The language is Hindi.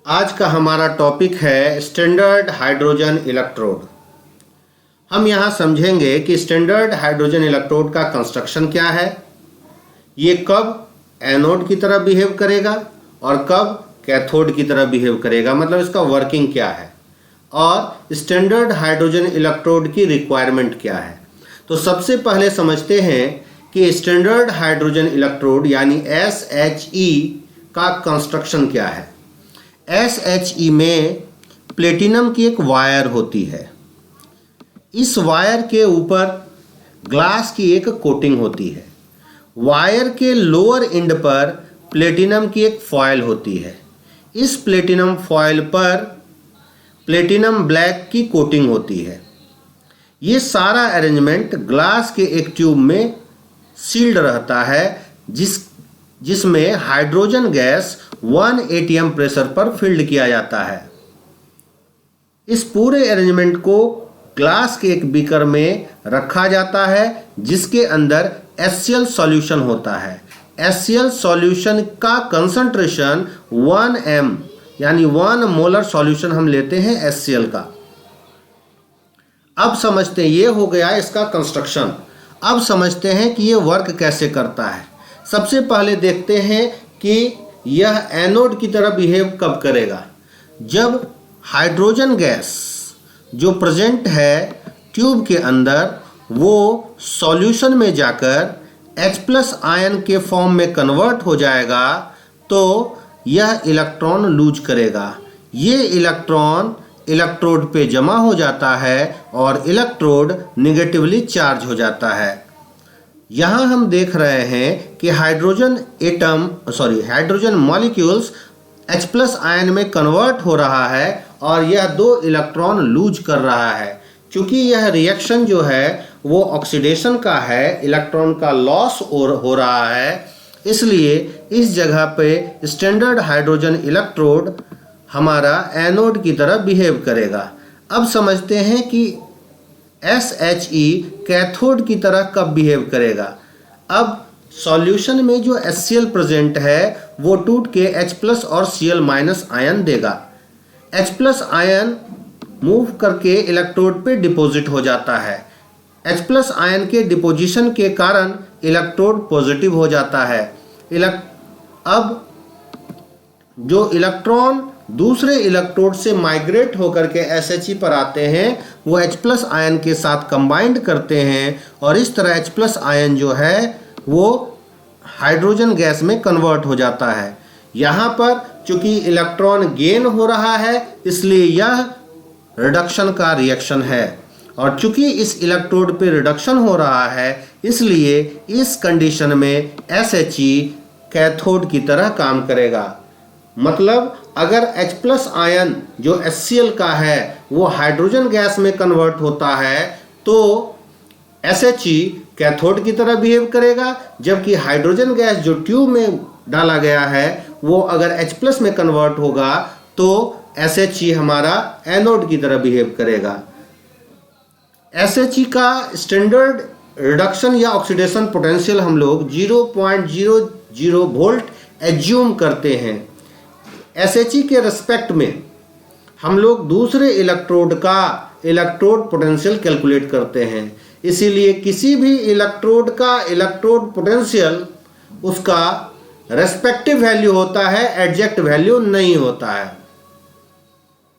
आज का हमारा टॉपिक है स्टैंडर्ड हाइड्रोजन इलेक्ट्रोड। हम यहाँ समझेंगे कि स्टैंडर्ड हाइड्रोजन इलेक्ट्रोड का कंस्ट्रक्शन क्या है, ये कब एनोड की तरह बिहेव करेगा और कब कैथोड की तरह बिहेव करेगा, मतलब इसका वर्किंग क्या है, और स्टैंडर्ड हाइड्रोजन इलेक्ट्रोड की रिक्वायरमेंट क्या है। तो सबसे पहले समझते हैं कि स्टैंडर्ड हाइड्रोजन इलेक्ट्रोड यानी SHE का कंस्ट्रक्शन क्या है। SHE में प्लेटिनम की एक वायर होती है। इस वायर के ऊपर ग्लास की एक कोटिंग होती है। वायर के लोअर एंड पर प्लेटिनम की एक फॉयल होती है। इस प्लेटिनम फॉयल पर प्लेटिनम ब्लैक की कोटिंग होती है। ये सारा अरेंजमेंट ग्लास के एक ट्यूब में सील्ड रहता है जिसमें हाइड्रोजन गैस 1 atm प्रेशर पर फिल्ड किया जाता है। इस पूरे अरेंजमेंट को ग्लास के एक बीकर में रखा जाता है जिसके अंदर HCl सॉल्यूशन होता है। HCl सॉल्यूशन का कंसंट्रेशन 1 m यानी 1 मोलर सॉल्यूशन हम लेते हैं HCl का। अब समझते हैं, ये हो गया इसका कंस्ट्रक्शन। अब समझते हैं कि ये वर्क कैसे करता है। सबसे पहले देखते हैं कि यह एनोड की तरह बिहेव कब करेगा। जब हाइड्रोजन गैस जो प्रेजेंट है ट्यूब के अंदर वो सॉल्यूशन में जाकर H+ आयन के फॉर्म में कन्वर्ट हो जाएगा तो यह इलेक्ट्रॉन लूज करेगा। ये इलेक्ट्रॉन इलेक्ट्रोड पे जमा हो जाता है और इलेक्ट्रोड नेगेटिवली चार्ज हो जाता है। यहाँ हम देख रहे हैं कि हाइड्रोजन मॉलिक्यूल्स H+ आयन में कन्वर्ट हो रहा है और यह 2 इलेक्ट्रॉन लूज कर रहा है। क्योंकि यह रिएक्शन जो है वो ऑक्सीडेशन का है, इलेक्ट्रॉन का लॉस हो रहा है, इसलिए इस जगह पे स्टैंडर्ड हाइड्रोजन इलेक्ट्रोड हमारा एनोड की तरह बिहेव करेगा। अब समझते हैं कि SHE कैथोड की तरह कब बिहेव करेगा। अब सॉल्यूशन में जो HCl प्रेजेंट है वो टूट के H+ और Cl- आयन देगा। H+ आयन मूव करके इलेक्ट्रोड पे डिपॉजिट हो जाता है। H+ आयन के डिपोजिशन के कारण इलेक्ट्रोड पॉजिटिव हो जाता है। अब जो इलेक्ट्रॉन दूसरे इलेक्ट्रोड से माइग्रेट होकर के SHE पर आते हैं वो H+ आयन के साथ कंबाइंड करते हैं और इस तरह H+ आयन जो है वो हाइड्रोजन गैस में कन्वर्ट हो जाता है। यहाँ पर चूंकि इलेक्ट्रॉन गेन हो रहा है इसलिए यह रिडक्शन का रिएक्शन है और चूंकि इस इलेक्ट्रोड पे रिडक्शन हो रहा है इसलिए इस कंडीशन में SHE कैथोड की तरह काम करेगा। मतलब अगर H+ आयन जो HCl का है वो हाइड्रोजन गैस में कन्वर्ट होता है तो SHE कैथोड की तरह बिहेव करेगा, जबकि हाइड्रोजन गैस जो ट्यूब में डाला गया है वो अगर H+ में कन्वर्ट होगा तो SHE हमारा एनोड की तरह बिहेव करेगा। SHE का स्टैंडर्ड रिडक्शन या ऑक्सीडेशन पोटेंशियल हम लोग 0.00 वोल्ट एज्यूम करते हैं। SHE के रेस्पेक्ट में हम लोग दूसरे इलेक्ट्रोड का इलेक्ट्रोड पोटेंशियल कैलकुलेट करते हैं। इसीलिए किसी भी इलेक्ट्रोड का इलेक्ट्रोड पोटेंशियल उसका रेस्पेक्टिव वैल्यू होता है, एग्जैक्ट वैल्यू नहीं होता है।